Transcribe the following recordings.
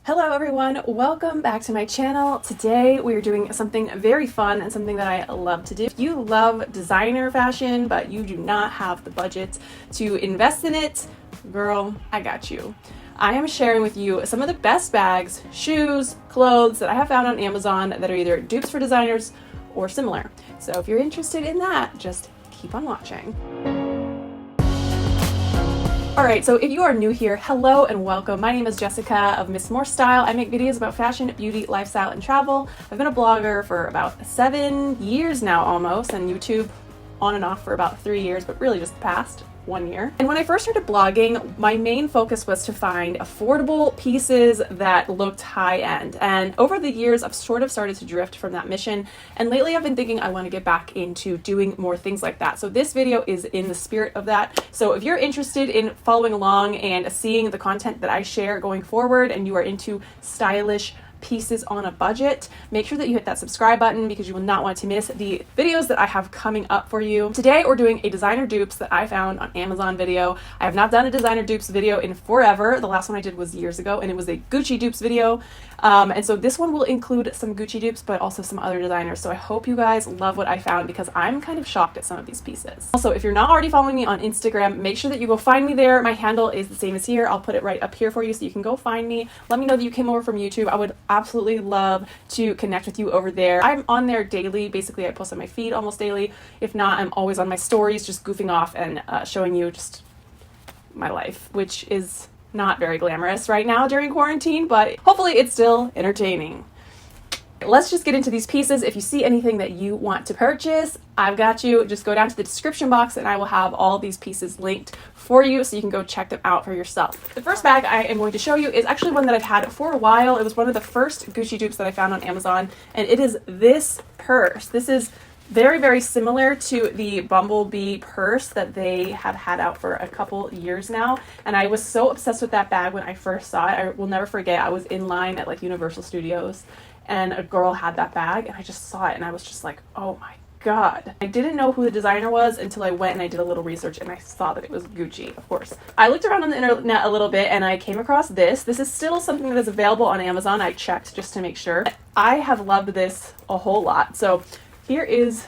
Hello everyone, welcome back to my channel. Today we are doing something very fun and something that I love to do. If you love designer fashion but you do not have the budget to invest in it, girl, I got you. I am sharing with you some of the best bags, shoes, clothes that I have found on Amazon that are either dupes for designers or similar. So if you're interested in that, just keep on watching. Alright, so if you are new here, hello and welcome. My name is Jessica of Miss More Style. I make videos about fashion, beauty, lifestyle, and travel. I've been a blogger for about 7 years now almost, and YouTube on and off for about 3 years, but really just the past 1 year. And when I first started blogging, my main focus was to find affordable pieces that looked high-end. And over the years, I've sort of started to drift from that mission. And lately I've been thinking I want to get back into doing more things like that. So this video is in the spirit of that. So if you're interested in following along and seeing the content that I share going forward, and you are into stylish pieces on a budget, make sure that you hit that subscribe button because you will not want to miss the videos that I have coming up for you. Today we're doing a designer dupes that I found on Amazon video. I have not done a designer dupes video in forever. The last one I did was years ago and it was a Gucci dupes video. And so this one will include some Gucci dupes but also some other designers. So I hope you guys love what I found because I'm kind of shocked at some of these pieces. Also, if you're not already following me on Instagram, make sure that you go find me there. My handle is the same as here. I'll put it right up here for you so you can go find me. Let me know that you came over from YouTube. I would absolutely love to connect with you over there. I'm on there daily. Basically, I post on my feed almost daily. If not, I'm always on my stories just goofing off and showing you just my life, which is not very glamorous right now during quarantine, but hopefully it's still entertaining. Let's just get into these pieces. If you see anything that you want to purchase, I've got you. Just go down to the description box and I will have all these pieces linked for you so you can go check them out for yourself. The first bag I am going to show you is actually one that I've had for a while. It was one of the first Gucci dupes that I found on Amazon, and it is this purse. This is very, very similar to the Bumblebee purse that they have had out for a couple years now. And I was so obsessed with that bag when I first saw it. I will never forget, I was in line at like Universal Studios and a girl had that bag and I just saw it and I was just like, oh my God. I didn't know who the designer was until I went and I did a little research and I saw that it was Gucci, of course. I looked around on the internet a little bit and I came across this. This is still something that is available on Amazon. I checked just to make sure. I have loved this a whole lot. So here is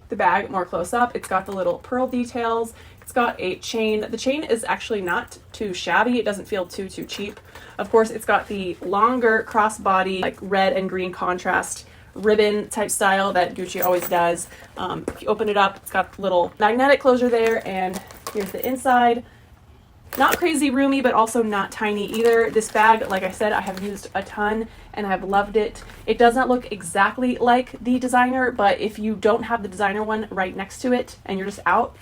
the bag more close up. It's got the little pearl details. It's got a chain. The chain is actually not too shabby. It doesn't feel too cheap. Of course, it's got the longer crossbody, like red and green contrast ribbon type style that Gucci always does. If you open it up, it's got the little magnetic closure there, and here's the inside. Not crazy roomy, but also not tiny either. This bag, like I said, I have used a ton and I've loved it. It does not look exactly like the designer, but if you don't have the designer one right next to it and you're just out,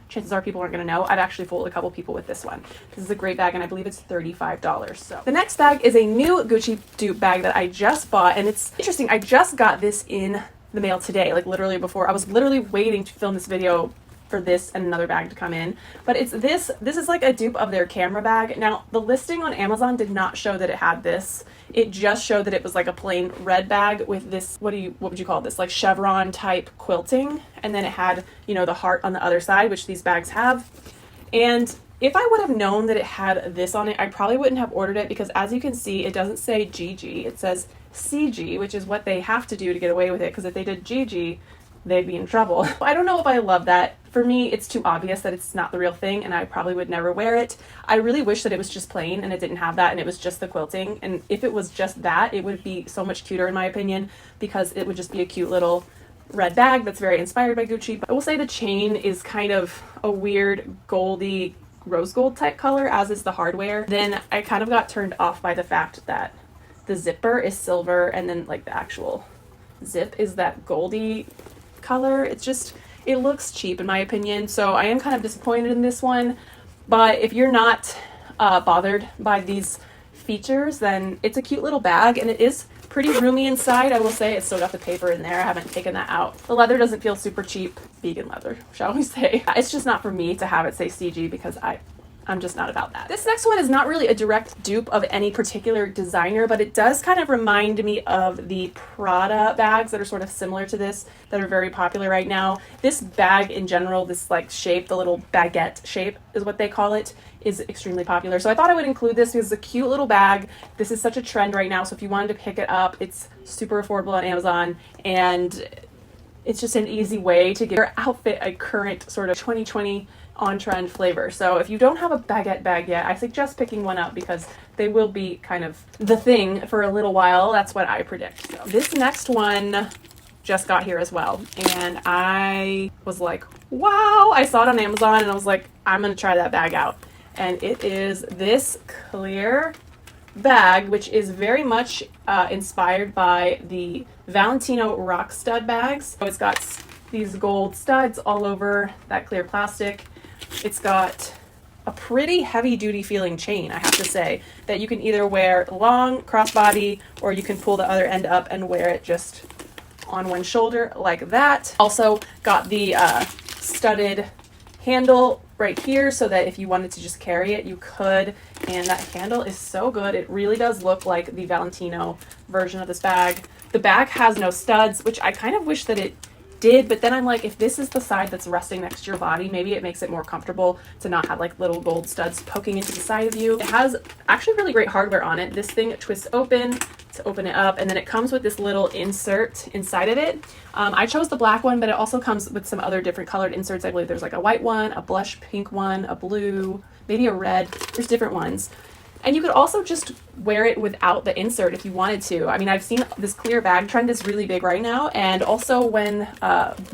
chances are people aren't going to know. I've actually fooled a couple people with this one. This is a great bag and I believe it's $35. So the next bag is a new Gucci dupe bag that I just bought, and it's interesting. I just got this in the mail today, like literally before. I was literally waiting to film this video for this and another bag to come in, but it's this is like a dupe of their camera bag. Now the listing on Amazon did not show that it had this. It just showed that it was like a plain red bag with this, what would you call this, like chevron type quilting, and then it had, you know, the heart on the other side, which these bags have. And if I would have known that it had this on it, I probably wouldn't have ordered it, because as you can see, it doesn't say GG, it says CG, which is what they have to do to get away with it, because if they did GG, they'd be in trouble. I don't know if I love that. For me, it's too obvious that it's not the real thing and I probably would never wear it. I really wish that it was just plain and it didn't have that and it was just the quilting. And if it was just that, it would be so much cuter in my opinion, because it would just be a cute little red bag that's very inspired by Gucci. But I will say the chain is kind of a weird goldy rose gold type color, as is the hardware. Then I kind of got turned off by the fact that the zipper is silver and then like the actual zip is that goldy color. It looks cheap in my opinion, so I am kind of disappointed in this one. But if you're not bothered by these features, then it's a cute little bag and it is pretty roomy inside. I will say it's still got the paper in there. I haven't taken that out. The leather doesn't feel super cheap. Vegan leather, shall we say. It's just not for me to have it say CG because I I'm just not about that. This next one is not really a direct dupe of any particular designer, but it does kind of remind me of the Prada bags that are sort of similar to this, that are very popular right now. This bag in general, this like shape, the little baguette shape is what they call it, is extremely popular. So I thought I would include this because it's a cute little bag. This is such a trend right now. So if you wanted to pick it up, it's super affordable on Amazon, and it's just an easy way to give your outfit a current sort of 2020 on-trend flavor. So if you don't have a baguette bag yet, I suggest picking one up because they will be kind of the thing for a little while. That's what I predict. So this next one just got here as well, and I was like, wow. I saw it on Amazon and I was like, I'm gonna try that bag out. And it is this clear bag, which is very much inspired by the Valentino rock stud bags. So it's got these gold studs all over that clear plastic. It's got a pretty heavy duty feeling chain, I have to say, that you can either wear long crossbody or you can pull the other end up and wear it just on one shoulder like that. Also got the studded handle right here so that if you wanted to just carry it, you could. And that handle is so good. It really does look like the Valentino version of this bag. The bag has no studs, which I kind of wish that it did, but then I'm like, if this is the side that's resting next to your body, maybe it makes it more comfortable to not have like little gold studs poking into the side of you. It has actually really great hardware on it. This thing twists open to open it up, and then it comes with this little insert inside of it. I chose the black one, but it also comes with some other different colored inserts. I believe there's like a white one, a blush pink one, a blue, maybe a red. There's different ones. And you could also just wear it without the insert if you wanted to. I mean, I've seen this clear bag trend is really big right now. And also when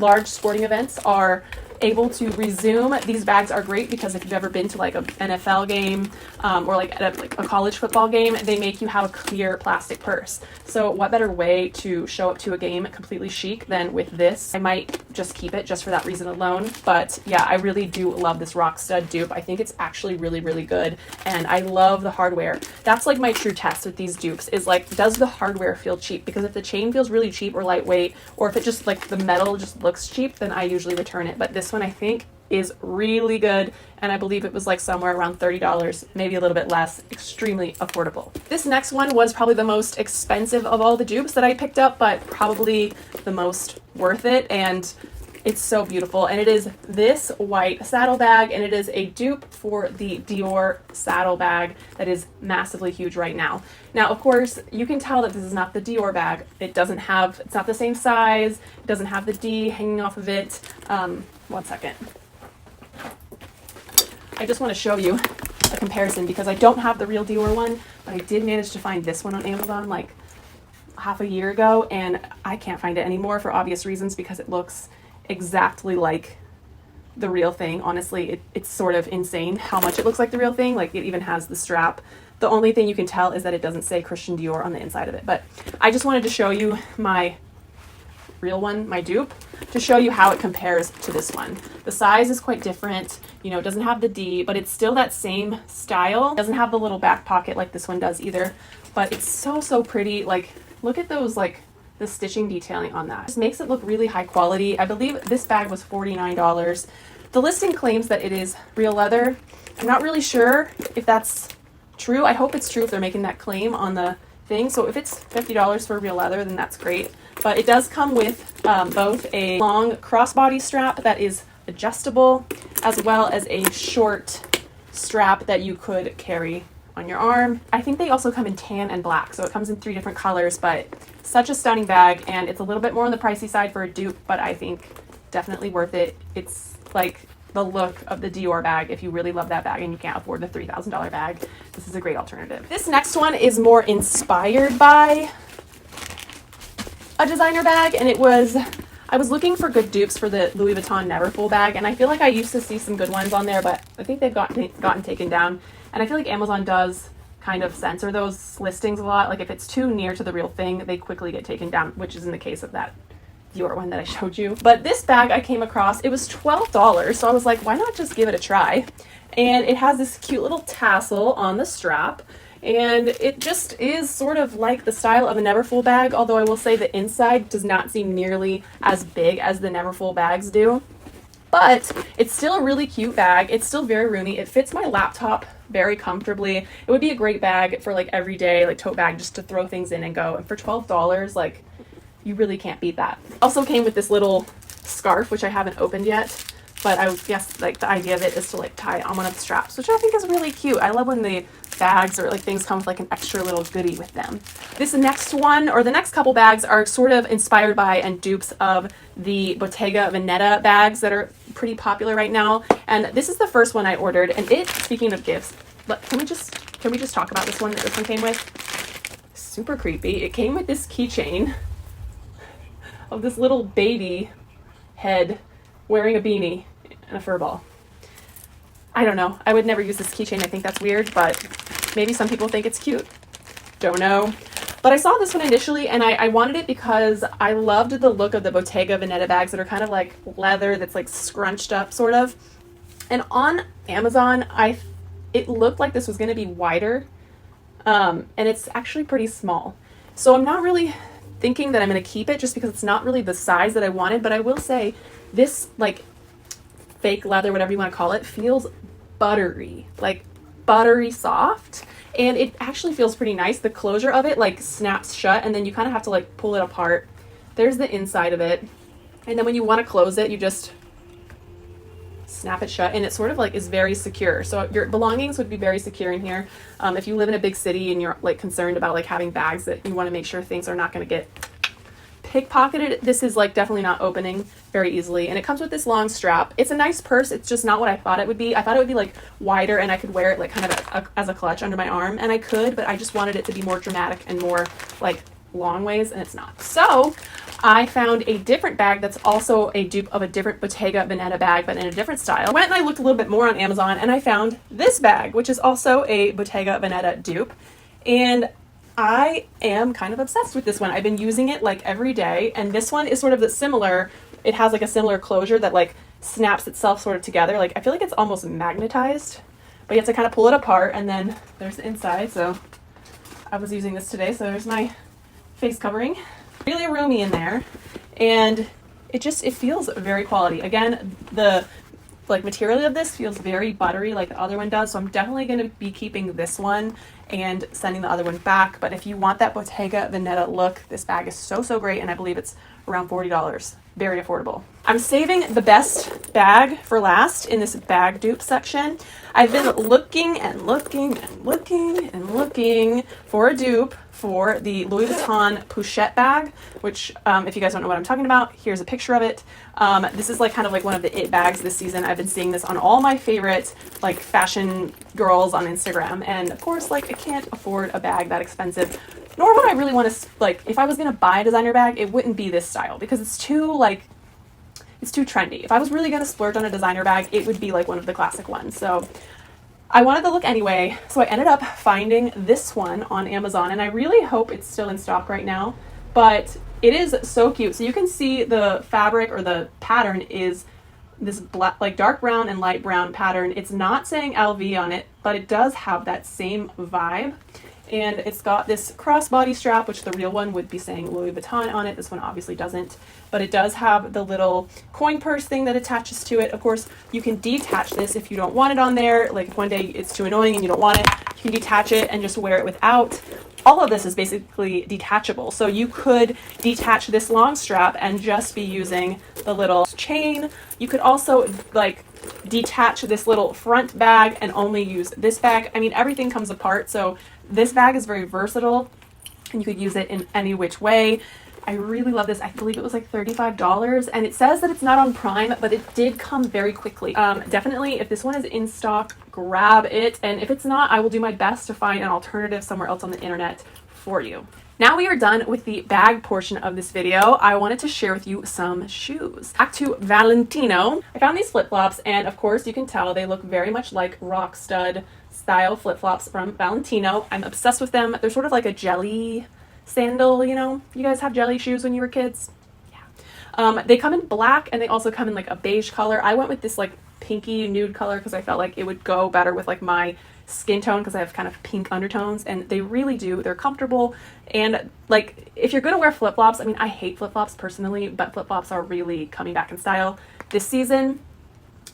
large sporting events are able to resume, these bags are great because if you've ever been to like an NFL game or like at a college football game, they make you have a clear plastic purse. So what better way to show up to a game completely chic than with this? I might just keep it just for that reason alone. But yeah, I really do love this rock stud dupe. I think it's actually really, really good. And I love the hardware. That's like my true test with these dupes is like, does the hardware feel cheap? Because if the chain feels really cheap or lightweight, or if it just like the metal just looks cheap, then I usually return it. But this one I think is really good, and I believe it was like somewhere around $30, maybe a little bit less. Extremely affordable. This next one was probably the most expensive of all the dupes that I picked up, but probably the most worth it, and it's so beautiful. And it is this white saddlebag, and it is a dupe for the DIOR saddlebag that is massively huge right now. Now, of course, you can tell that this is not the DIOR bag. It's not the same size. It doesn't have the D hanging off of it. One second. I just want to show you a comparison because I don't have the real DIOR one, but I did manage to find this one on Amazon like half a year ago, and I can't find it anymore for obvious reasons because it looks exactly like the real thing. Honestly, it's sort of insane how much it looks like the real thing. Like it even has the strap. The only thing you can tell is that it doesn't say Christian Dior on the inside of it. But I just wanted to show you my real one, my dupe, to show you how it compares to this one. The size is quite different. You know, it doesn't have the D, but it's still that same style. It doesn't have the little back pocket like this one does either, but it's so, so pretty. Like, look at those, like, the stitching detailing on that. It just makes it look really high quality. I believe this bag was $49. The listing claims that it is real leather. I'm not really sure if that's true. I hope it's true if they're making that claim on the thing. So if it's $50 for real leather, then that's great. But it does come with both a long crossbody strap that is adjustable, as well as a short strap that you could carry on your arm. I think they also come in tan and black, so it comes in 3 different colors, but such a stunning bag, and it's a little bit more on the pricey side for a dupe, but I think definitely worth it. It's like the look of the DIOR bag. If you really love that bag and you can't afford the $3,000 bag, this is a great alternative. This next one is more inspired by a designer bag, and I was looking for good dupes for the Louis Vuitton Neverfull bag, and I feel like I used to see some good ones on there, but I think they've gotten taken down. And I feel like Amazon does kind of censor those listings a lot. Like if it's too near to the real thing, they quickly get taken down, which is in the case of that DIOR one that I showed you. But this bag I came across, it was $12, so I was like, why not just give it a try? And it has this cute little tassel on the strap, and it just is sort of like the style of a Neverfull bag, although I will say the inside does not seem nearly as big as the Neverfull bags do. but it's still a really cute bag. It's still very roomy. It fits my laptop very comfortably. It would be a great bag for like everyday, like tote bag, just to throw things in and go. And for $12, like, you really can't beat that. Also came with this little scarf, which I haven't opened yet, but I guess like the idea of it is to like tie it on one of the straps, which I think is really cute. I love when the bags or like things come with like an extra little goodie with them. This next one, or the next couple bags, are sort of inspired by and dupes of the Bottega Veneta bags that are pretty popular right now. And this is the first one I ordered, and it, speaking of gifts, can we just talk about this one that this one came with? Super creepy. It came with this keychain of this little baby head wearing a beanie and a fur ball. I don't know. I would never use this keychain. I think that's weird, but maybe some people think it's cute. Don't know. But I saw this one initially, and I wanted it because I loved the look of the Bottega Veneta bags that are kind of like leather that's like scrunched up sort of. And on Amazon, it looked like this was going to be wider, and it's actually pretty small. So I'm not really thinking that I'm going to keep it just because it's not really the size that I wanted, but I will say this like fake leather, whatever you want to call it, feels buttery, like buttery soft, and it actually feels pretty nice. The closure of it like snaps shut, and then you kind of have to like pull it apart. There's the inside of it, and then when you want to close it, you just snap it shut, and it sort of like is very secure. So your belongings would be very secure in here. If you live in a big city and you're like concerned about like having bags that you want to make sure things are not going to get pickpocketed, this is like definitely not opening very easily. And it comes with this long strap. It's a nice purse. It's just not what I thought it would be. I thought it would be like wider and I could wear it like kind of as a clutch under my arm, and I could, but I just wanted it to be more dramatic and more like long ways, and it's not. So I found a different bag that's also a dupe of a different Bottega Veneta bag, but in a different style. I went and I looked a little bit more on Amazon, and I found this bag, which is also a Bottega Veneta dupe, and I am kind of obsessed with this one. I've been using it like every day, and this one is sort of the similar. It has like a similar closure that like snaps itself sort of together. Like I feel like it's almost magnetized, but you have to kind of pull it apart, and then there's the inside. So I was using this today, so there's my face covering. Really roomy in there, and it feels very quality. Again, the like material of this feels very buttery like the other one does, so I'm definitely going to be keeping this one and sending the other one back. But if you want that Bottega Veneta look, this bag is so great, and I believe it's around $40. Very affordable. I'm saving the best bag for last in this bag dupe section. I've been looking and looking and looking and looking for a dupe for the Louis Vuitton Pochette bag, which if you guys don't know what I'm talking about, here's a picture of it. This is like kind of like one of the it bags this season. I've been seeing this on all my favorite like fashion girls on Instagram, and of course like I can't afford a bag that expensive, nor would I really want to, like, if I was going to buy a designer bag, it wouldn't be this style because it's too trendy. If I was really going to splurge on a designer bag, it would be like one of the classic ones. So I wanted the look anyway, so I ended up finding this one on Amazon, and I really hope it's still in stock right now, but it is so cute. So you can see the fabric, or the pattern, is this black, like dark brown and light brown pattern. It's not saying LV on it, but it does have that same vibe. And it's got this crossbody strap, which the real one would be saying Louis Vuitton on it. This one obviously doesn't, but it does have the little coin purse thing that attaches to it. Of course, you can detach this if you don't want it on there. Like if one day it's too annoying and you don't want it, you can detach it and just wear it without. All of this is basically detachable. So you could detach this long strap and just be using the little chain. You could also like detach this little front bag and only use this bag. I mean, everything comes apart. So this bag is very versatile, and you could use it in any which way. I really love this. I believe it was like $35, and it says that it's not on Prime, but it did come very quickly. Definitely, if this one is in stock, grab it. And if it's not, I will do my best to find an alternative somewhere else on the internet for you. Now we are done with the bag portion of this video. I wanted to share with you some shoes. Back to Valentino. I found these flip-flops, and of course you can tell they look very much like rock stud style flip-flops from Valentino. I'm obsessed with them. They're sort of like a jelly sandal, you know? You guys have jelly shoes when you were kids? Yeah. They come in black, and they also come in like a beige color. I went with this like pinky nude color because I felt like it would go better with like my skin tone because I have kind of pink undertones, and they really do. They're comfortable, and like if you're gonna wear flip-flops, I mean, I hate flip-flops personally, but flip-flops are really coming back in style this season.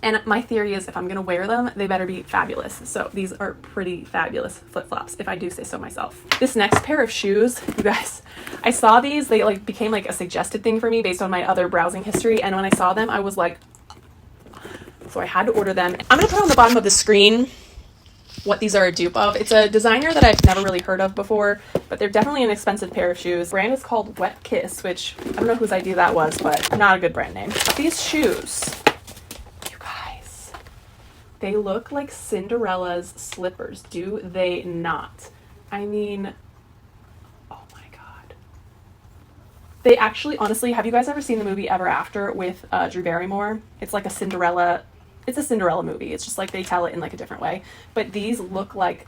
And my theory is if I'm gonna wear them, they better be fabulous. So these are pretty fabulous flip-flops, if I do say so myself. This next pair of shoes, you guys, I saw these, they like became like a suggested thing for me based on my other browsing history. And when I saw them, I was like, so I had to order them. I'm gonna put on the bottom of the screen what these are a dupe of. It's a designer that I've never really heard of before, but they're definitely an expensive pair of shoes. The brand is called Wet Kiss, which I don't know whose idea that was, but not a good brand name. These shoes, you guys, they look like Cinderella's slippers, do they not? I mean, oh my God. They actually, honestly, have you guys ever seen the movie Ever After with Drew Barrymore? It's like a Cinderella movie. It's just like they tell it in like a different way. But these look like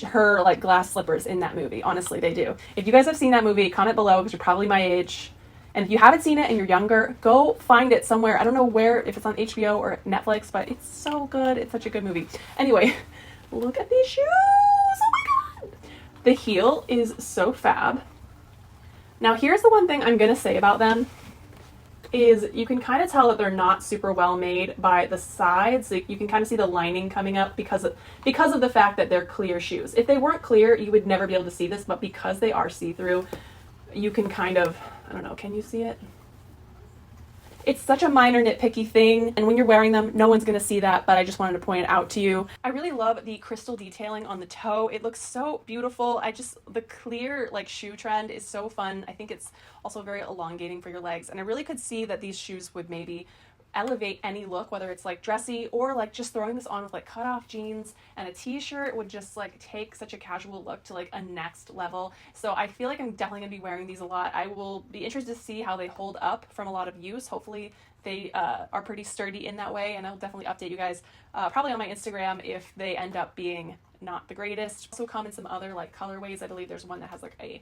her like glass slippers in that movie. Honestly, they do. If you guys have seen that movie, comment below because you're probably my age. And if you haven't seen it and you're younger, go find it somewhere. I don't know where, if it's on HBO or Netflix, but it's so good. It's such a good movie. Anyway, look at these shoes. Oh my God. The heel is so fab. Now, here's the one thing I'm going to say about them. Is you can kind of tell that they're not super well made by the sides. Like you can kind of see the lining coming up because of the fact that they're clear shoes. If they weren't clear, you would never be able to see this, but because they are see-through, you can kind of, I don't know, can you see it? It's such a minor nitpicky thing, and when you're wearing them, no one's going to see that, but I just wanted to point it out to you. I really love the crystal detailing on the toe. It looks so beautiful. The clear like shoe trend is so fun. I think it's also very elongating for your legs, and I really could see that these shoes would maybe elevate any look, whether it's like dressy or like just throwing this on with like cut off jeans and a t-shirt would just like take such a casual look to like a next level. So I feel like I'm definitely gonna be wearing these a lot. I will be interested to see how they hold up from a lot of use. Hopefully they are pretty sturdy in that way, and I'll definitely update you guys probably on my Instagram if they end up being not the greatest. Also come in some other like colorways. I believe there's one that has like a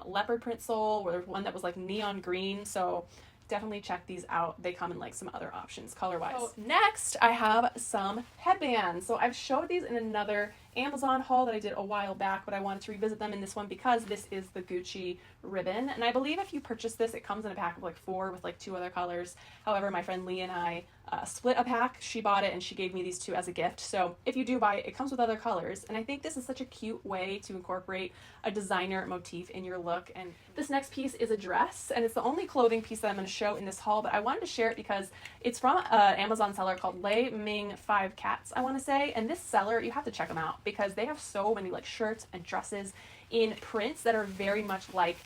leopard print sole, or there's one that was like neon green. So definitely check these out. They come in like some other options color-wise. So next, I have some headbands. So I've showed these in another Amazon haul that I did a while back, but I wanted to revisit them in this one because this is the Gucci ribbon. And I believe if you purchase this, it comes in a pack of like 4 with like 2 other colors. However, my friend Lee and I split a pack. She bought it and she gave me these 2 as a gift. So if you do buy it, it comes with other colors. And I think this is such a cute way to incorporate a designer motif in your look. And this next piece is a dress, and it's the only clothing piece that I'm going to show in this haul, but I wanted to share it because it's from an Amazon seller called Lei Ming 5 Cats, I want to say. And this seller, you have to check them out because they have so many like shirts and dresses in prints that are very much like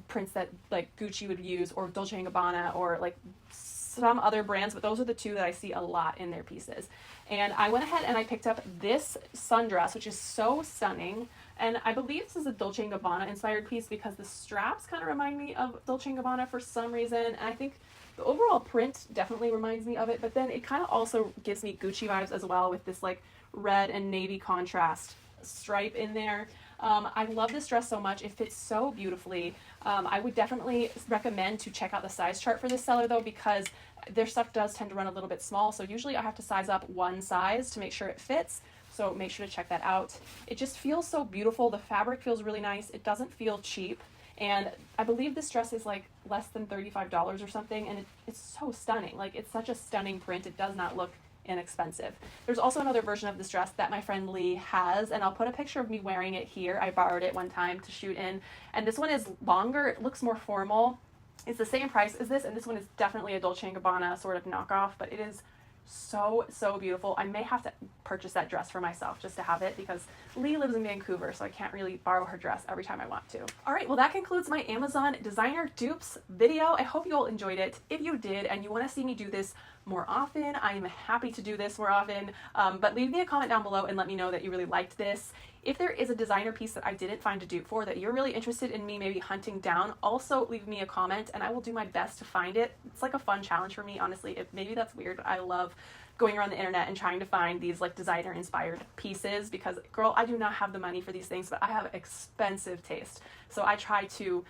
prints that like Gucci would use, or Dolce & Gabbana, or like some other brands, but those are the 2 that I see a lot in their pieces. And I went ahead and I picked up this sundress, which is so stunning. And I believe this is a Dolce & Gabbana inspired piece because the straps kind of remind me of Dolce & Gabbana for some reason. And I think the overall print definitely reminds me of it, but then it kind of also gives me Gucci vibes as well with this like red and navy contrast stripe in there. I love this dress so much. It fits so beautifully. I would definitely recommend to check out the size chart for this seller though, because their stuff does tend to run a little bit small. So usually I have to size up 1 size to make sure it fits. So make sure to check that out. It just feels so beautiful. The fabric feels really nice. It doesn't feel cheap. And I believe this dress is like less than $35 or something. And it's so stunning. Like it's such a stunning print. It does not look inexpensive. There's also another version of this dress that my friend Lee has, and I'll put a picture of me wearing it here. I borrowed it one time to shoot in, and this one is longer. It looks more formal. It's the same price as this, and this one is definitely a Dolce & Gabbana sort of knockoff, but it is so beautiful. I may have to purchase that dress for myself just to have it because Lee lives in Vancouver, so I can't really borrow her dress every time I want to. All right, well that concludes my Amazon designer dupes video. I hope you all enjoyed it. If you did and you want to see me do this more often, I am happy to do this more often, but leave me a comment down below and let me know that you really liked this. If there is a designer piece that I didn't find a dupe for that you're really interested in me maybe hunting down, also leave me a comment and I will do my best to find it. It's like a fun challenge for me, honestly. Maybe that's weird, but I love going around the internet and trying to find these like designer inspired pieces because girl, I do not have the money for these things, but I have expensive taste. So I try to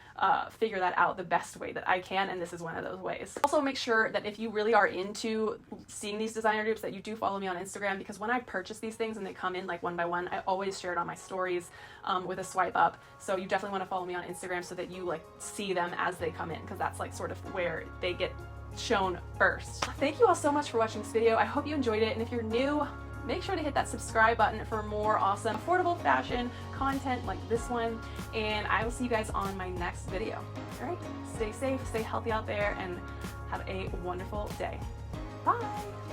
figure that out the best way that I can, and this is one of those ways. Also make sure that if you really are into seeing these designer dupes that you do follow me on Instagram, because when I purchase these things and they come in like one by one, I always share it on my stories with a swipe up. So you definitely want to follow me on Instagram so that you like see them as they come in, because that's like sort of where they get shown first. Thank you all so much for watching this video. I hope you enjoyed it, and if you're new, make sure to hit that subscribe button for more awesome affordable fashion content like this one, and I will see you guys on my next video. All right, stay safe, stay healthy out there, and have a wonderful day. Bye.